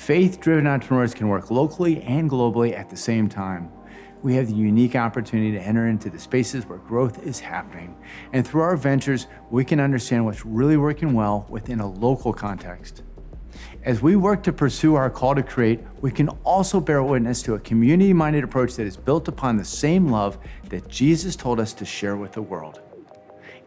Faith-driven entrepreneurs can work locally and globally at the same time. We have the unique opportunity to enter into the spaces where growth is happening. And through our ventures, we can understand what's really working well within a local context. As we work to pursue our call to create, we can also bear witness to a community-minded approach that is built upon the same love that Jesus told us to share with the world.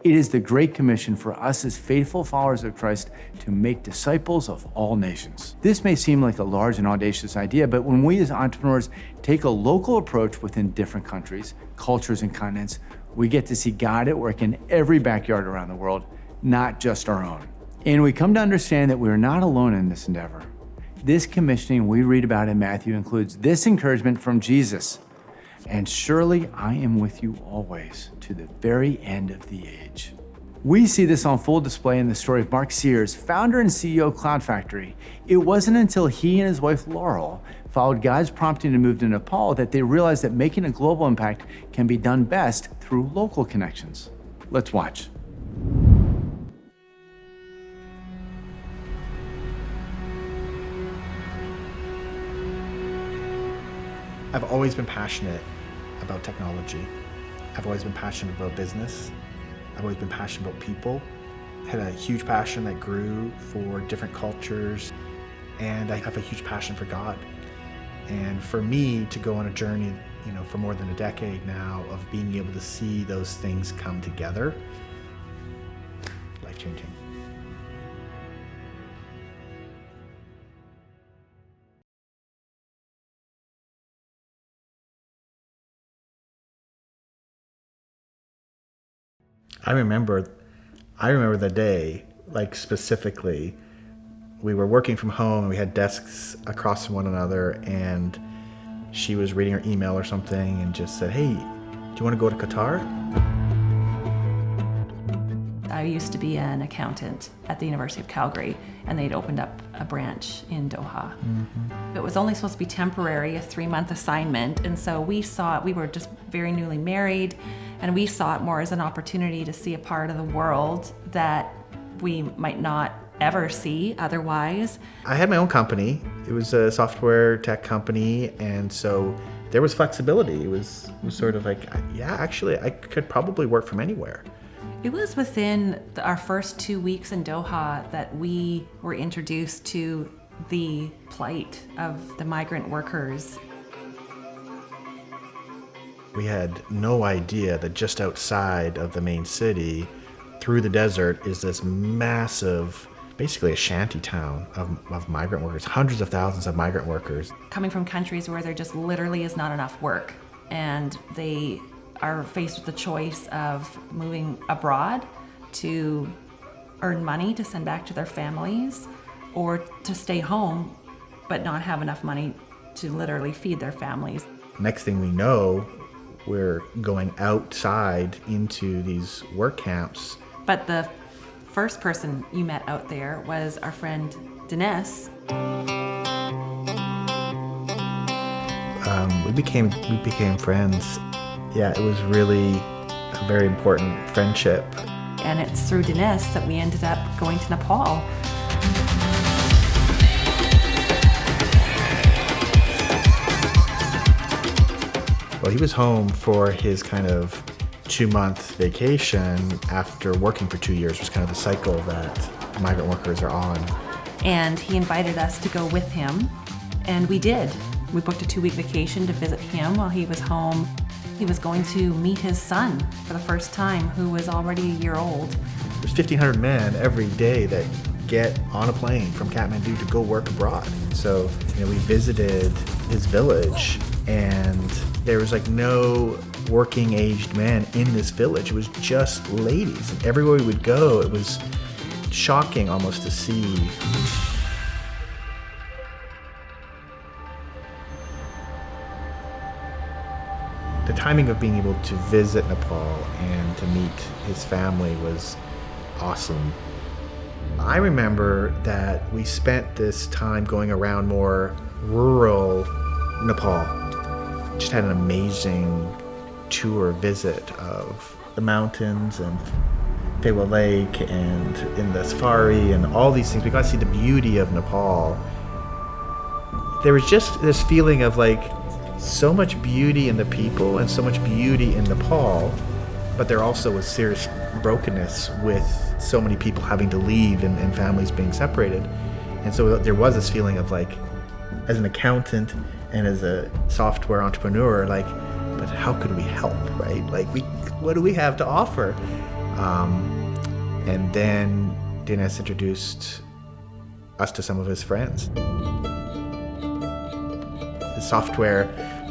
It is the Great Commission for us as faithful followers of Christ to make disciples of all nations. This may seem like a large and audacious idea, but when we as entrepreneurs take a local approach within different countries, cultures, and continents, we get to see God at work in every backyard around the world, not just our own. And we come to understand that we are not alone in this endeavor. This commissioning we read about in Matthew includes this encouragement from Jesus: "And surely I am with you always, to the very end of the age." We see this on full display in the story of Mark Sears, founder and CEO of CloudFactory. It wasn't until he and his wife Laurel followed God's prompting to move to Nepal that they realized that making a global impact can be done best through local connections. Let's watch. I've always been passionate about technology. I've always been passionate about business. I've always been passionate about people. I had a huge passion that grew for different cultures, and I have a huge passion for God. And for me to go on a journey, for more than a decade now of being able to see those things come together, life-changing. I remember the day, like specifically, we were working from home and we had desks across from one another, and she was reading her email or something and just said, "Hey, do you want to go to Qatar?" I used to be an accountant at the University of Calgary, and they'd opened up a branch in Doha. Mm-hmm. It was only supposed to be temporary, a 3-month assignment, and so we were just very newly married, and we saw it more as an opportunity to see a part of the world that we might not ever see otherwise. I had my own company. It was a software tech company, and so there was flexibility. It was sort of like, yeah, actually, I could probably work from anywhere. It was within our first 2 weeks in Doha that we were introduced to the plight of the migrant workers. We had no idea that just outside of the main city, through the desert, is this massive, basically a shanty town of migrant workers, hundreds of thousands of migrant workers. Coming from countries where there just literally is not enough work, and they are faced with the choice of moving abroad to earn money to send back to their families, or to stay home but not have enough money to literally feed their families. Next thing we know, we're going outside into these work camps. But the first person you met out there was our friend Denise. We became friends. Yeah, it was really a very important friendship. And it's through Denise that we ended up going to Nepal. Well, he was home for his kind of 2-month vacation after working for 2 years, was kind of the cycle that migrant workers are on. And he invited us to go with him, and we did. We booked a 2-week vacation to visit him while he was home. He was going to meet his son for the first time, who was already a year old. There's 1,500 men every day that get on a plane from Kathmandu to go work abroad. So, we visited his village, and there was like no working aged men in this village. It was just ladies. And everywhere we would go, it was shocking almost to see. The timing of being able to visit Nepal and to meet his family was awesome. I remember that we spent this time going around more rural Nepal. Just had an amazing tour visit of the mountains and Fewa Lake and in the safari and all these things. We got to see the beauty of Nepal. there was just this feeling of like so much beauty in the people and so much beauty in Nepal, but there also was serious brokenness with so many people having to leave and families being separated. And so there was this feeling of like, as an accountant and as a software entrepreneur, like, but how could we help, right? Like, what do we have to offer? And then Dinesh introduced us to some of his friends. His software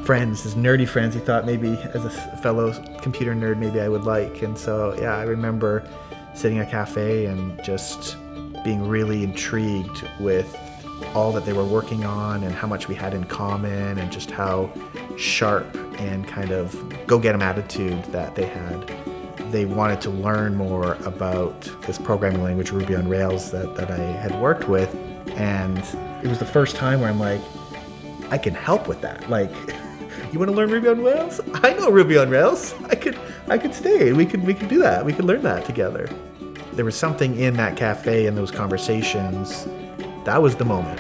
friends, his nerdy friends, he thought maybe as a fellow computer nerd, maybe I would like. And so, yeah, I remember sitting at a cafe and just being really intrigued with all that they were working on and how much we had in common and just how sharp and kind of go-get-em attitude that they had. They wanted to learn more about this programming language, Ruby on Rails, that I had worked with. And it was the first time where I'm like, I can help with that. Like, you want to learn Ruby on Rails? I know Ruby on Rails. I could stay. We could do that. We could learn that together. There was something in that cafe and those conversations. That was the moment.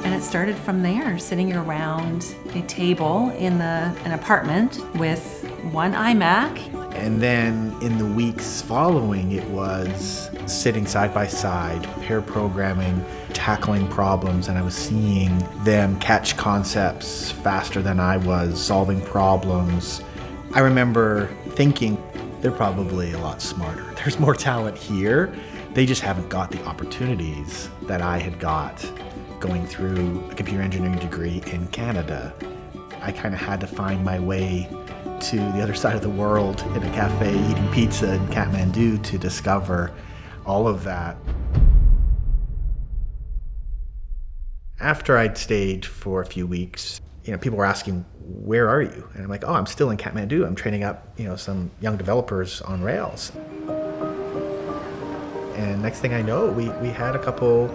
And it started from there, sitting around a table in an apartment with one iMac. And then in the weeks following, it was sitting side by side, pair programming, tackling problems, and I was seeing them catch concepts faster than I was, solving problems. I remember thinking, they're probably a lot smarter. There's more talent here. They just haven't got the opportunities that I had got going through a computer engineering degree in Canada. I kind of had to find my way to the other side of the world in a cafe eating pizza in Kathmandu to discover all of that. After I'd stayed for a few weeks, people were asking, where are you? And I'm like, I'm still in Kathmandu. I'm training up, some young developers on Rails. And next thing I know, we had a couple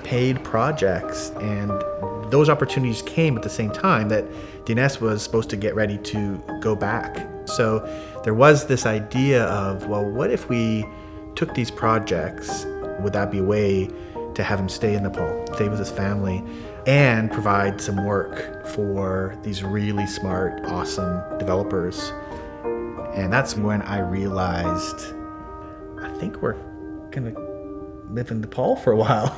paid projects, and those opportunities came at the same time that Dinesh was supposed to get ready to go back. So there was this idea of, well, what if we took these projects? Would that be a way to have him stay in Nepal, stay with his family, and provide some work for these really smart, awesome developers? And that's when I realized, I think we're gonna live in Nepal for a while.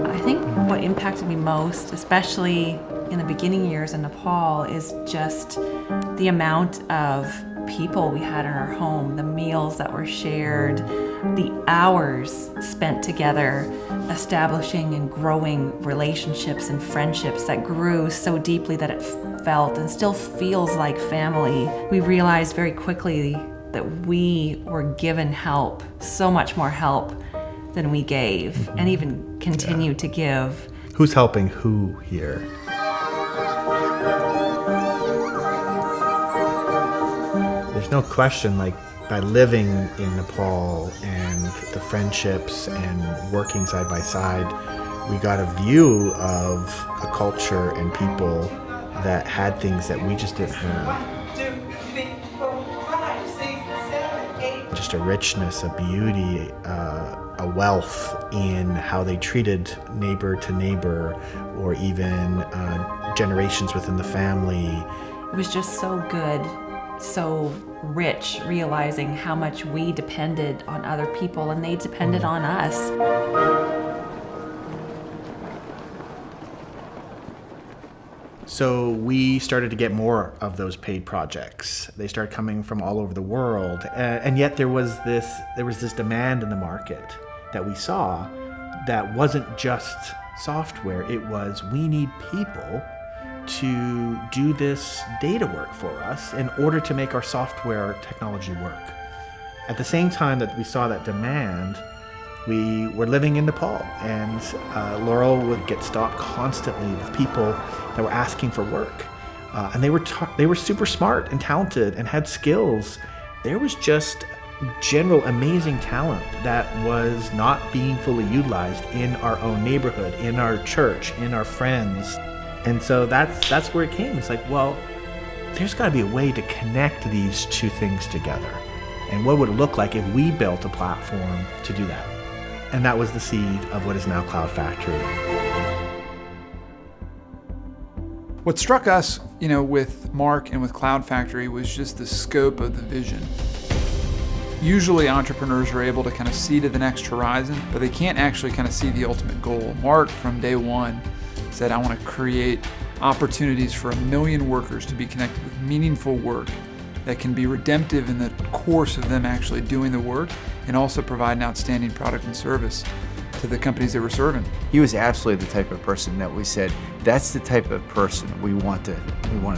I think what impacted me most, especially in the beginning years in Nepal, is just the amount of people we had in our home, the meals that were shared, the hours spent together establishing and growing relationships and friendships that grew so deeply that it felt and still feels like family. We realized very quickly that we were given help, so much more help than we gave, and even continue to give. Who's helping who here? There's no question, like, by living in Nepal and the friendships and working side by side, we got a view of a culture and people that had things that we just didn't have. Just a richness, a beauty, a wealth in how they treated neighbor to neighbor, or even generations within the family. It was just so good, so rich, realizing how much we depended on other people and they depended on us. So we started to get more of those paid projects. They started coming from all over the world, and yet there was this demand in the market that we saw that wasn't just software. It was, we need people to do this data work for us in order to make our software technology work. At the same time that we saw that demand, we were living in Nepal, and Laurel would get stopped constantly with people that were asking for work, and they were super smart and talented and had skills. There was just general amazing talent that was not being fully utilized in our own neighborhood, in our church, in our friends. And so that's where it came. It's like, well, there's got to be a way to connect these two things together. And what would it look like if we built a platform to do that? And that was the seed of what is now CloudFactory. What struck us, with Mark and with CloudFactory was just the scope of the vision. Usually entrepreneurs are able to kind of see to the next horizon, but they can't actually kind of see the ultimate goal. Mark, from day one, said, I want to create opportunities for 1 million workers to be connected with meaningful work that can be redemptive in the course of them actually doing the work, and also provide an outstanding product and service to the companies they were serving. He was absolutely the type of person that we said, that's the type of person we want to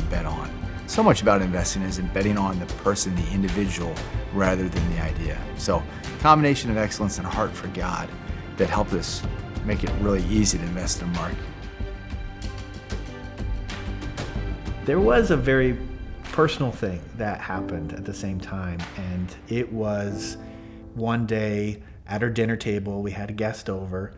bet on. So much about investing is in betting on the person, the individual, rather than the idea. So, a combination of excellence and a heart for God that helped us make it really easy to invest in Mark. There was a very personal thing that happened at the same time, and it was one day at our dinner table, we had a guest over,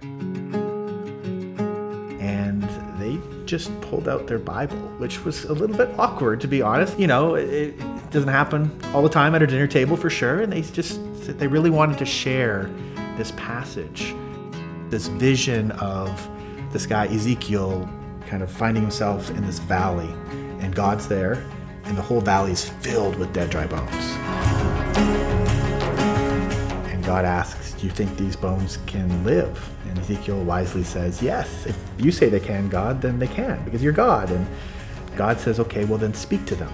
and they just pulled out their Bible, which was a little bit awkward, to be honest. It doesn't happen all the time at our dinner table, for sure, and they really wanted to share this passage, this vision of this guy Ezekiel kind of finding himself in this valley, and God's there, and the whole valley is filled with dead, dry bones. And God asks, do you think these bones can live? And Ezekiel wisely says, yes, if you say they can, God, then they can, because you're God. And God says, okay, well then speak to them.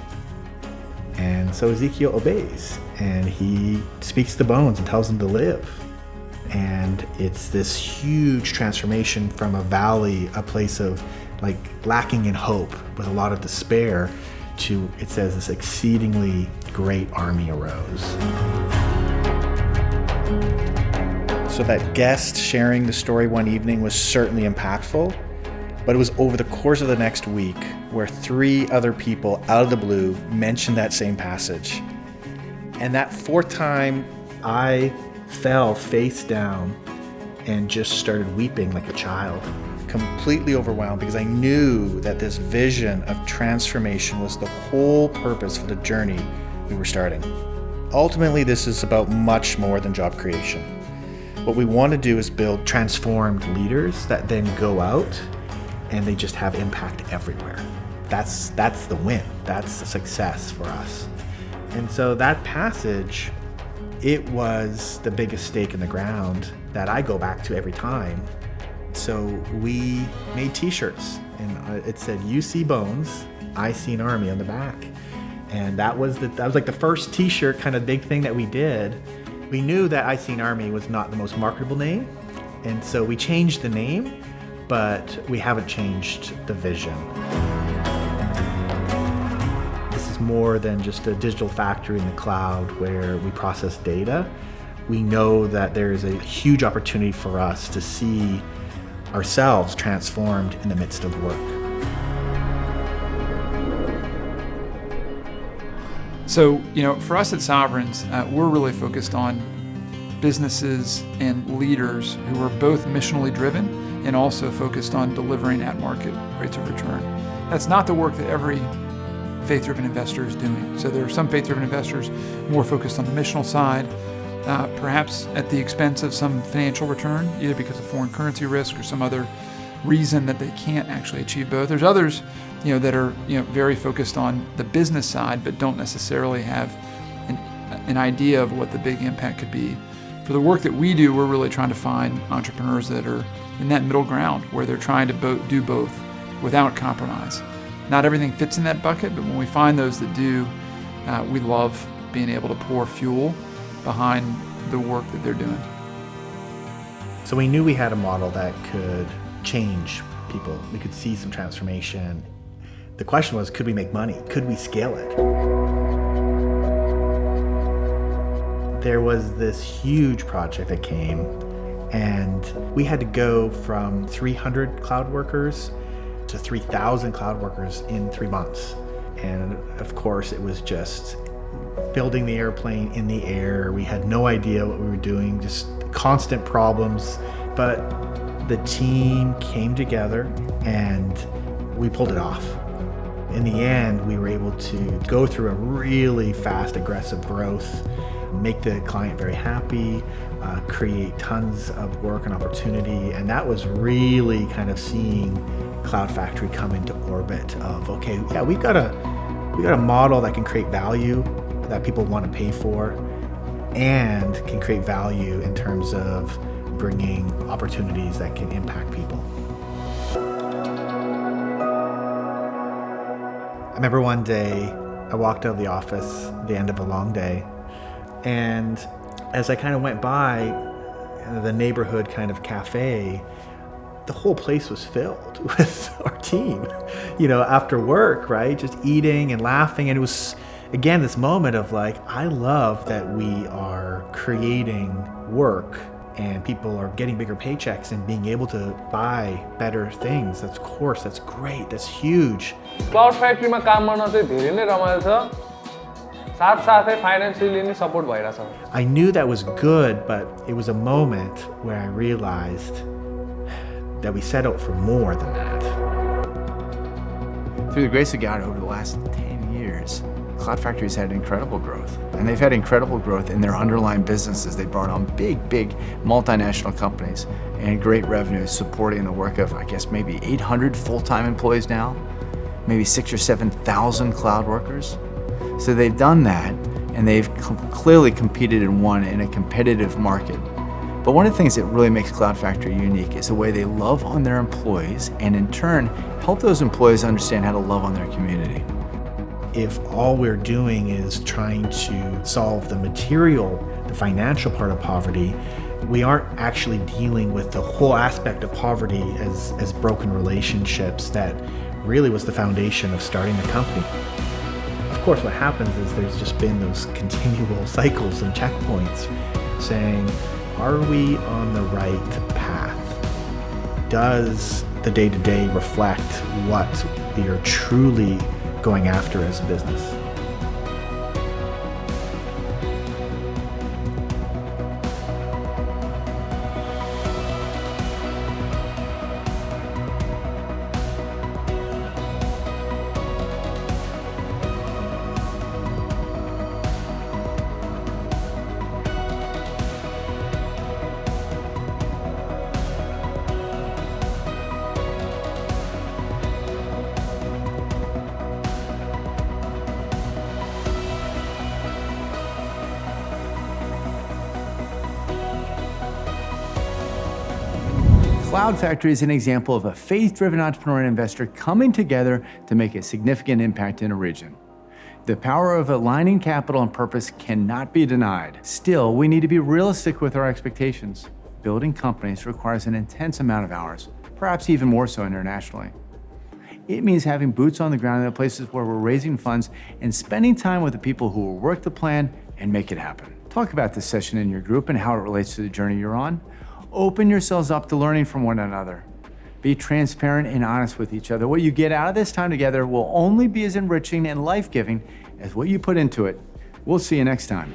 And so Ezekiel obeys, and he speaks to the bones and tells them to live. And it's this huge transformation from a valley, a place of lacking in hope with a lot of despair, to, it says, this exceedingly great army arose. So that guest sharing the story one evening was certainly impactful, but it was over the course of the next week where 3 other people out of the blue mentioned that same passage. And that 4th time, I fell face down and just started weeping like a child, completely overwhelmed, because I knew that this vision of transformation was the whole purpose for the journey we were starting. Ultimately, this is about much more than job creation. What we want to do is build transformed leaders that then go out and they just have impact everywhere. That's the win. That's the success for us. And so that passage, it was the biggest stake in the ground that I go back to every time. So we made t-shirts, and it said, you see bones, I see an army on the back. And that was like the first t-shirt kind of big thing that we did. We knew that I See an Army was not the most marketable name, and so we changed the name, but we haven't changed the vision. This is more than just a digital factory in the cloud where we process data. We know that there is a huge opportunity for us to see ourselves transformed in the midst of work. So, for us at Sovereigns, we're really focused on businesses and leaders who are both missionally driven and also focused on delivering at market rates of return. That's not the work that every faith-driven investor is doing. So there are some faith-driven investors more focused on the missional side, perhaps at the expense of some financial return, either because of foreign currency risk or some other reason that they can't actually achieve both. There's others, that are, very focused on the business side, but don't necessarily have an idea of what the big impact could be. For the work that we do, we're really trying to find entrepreneurs that are in that middle ground where they're trying to do both without compromise. Not everything fits in that bucket, but when we find those that do, we love being able to pour fuel behind the work that they're doing. So we knew we had a model that could change people. We could see some transformation. The question was, could we make money? Could we scale it? There was this huge project that came, and we had to go from 300 cloud workers to 3,000 cloud workers in 3 months. And of course, it was just building the airplane in the air. We had no idea what we were doing, just constant problems. But the team came together and we pulled it off. In the end, we were able to go through a really fast, aggressive growth make the client very happy, create tons of work and opportunity. And that was really kind of seeing CloudFactory come into orbit of, okay, yeah, we got a model that can create value that people want to pay for and can create value in terms of bringing opportunities that can impact people. I remember one day I walked out of the office at the end of a long day, and as I kind of went by the neighborhood kind of cafe, the whole place was filled with our team, after work, right? Just eating and laughing. And it was, again, this moment of like, I love that we are creating work and people are getting bigger paychecks and being able to buy better things. That's, of course, that's great. That's huge. CloudFactory मा काम गर्न चाहिँ धेरै नै रमाइलो छ, साथसाथै financially नि सपोर्ट भइरा छ। I knew that was good, but it was a moment where I realized that we set out for more than that. Through the grace of God, over the last 10 years, CloudFactory's had incredible growth. And they've had incredible growth in their underlying businesses. They brought on big multinational companies and great revenue supporting the work of, I guess, maybe 800 full-time employees now, maybe 6,000 or 7,000 cloud workers. So they've done that, and they've clearly competed and won in a competitive market. But one of the things that really makes CloudFactory unique is the way they love on their employees and in turn help those employees understand how to love on their community. If all we're doing is trying to solve the material, the financial part of poverty, we aren't actually dealing with the whole aspect of poverty as broken relationships that really was the foundation of starting the company. Of course, what happens is there's just been those continual cycles and checkpoints saying, are we on the right path? Does the day-to-day reflect what we are truly going after as a business? CloudFactory is an example of a faith-driven entrepreneur and investor coming together to make a significant impact in a region. The power of aligning capital and purpose cannot be denied. Still, we need to be realistic with our expectations. Building companies requires an intense amount of hours, perhaps even more so internationally. It means having boots on the ground in the places where we're raising funds and spending time with the people who will work the plan and make it happen. Talk about this session in your group and how it relates to the journey you're on. Open yourselves up to learning from one another. Be transparent and honest with each other. What you get out of this time together will only be as enriching and life-giving as what you put into it. We'll see you next time.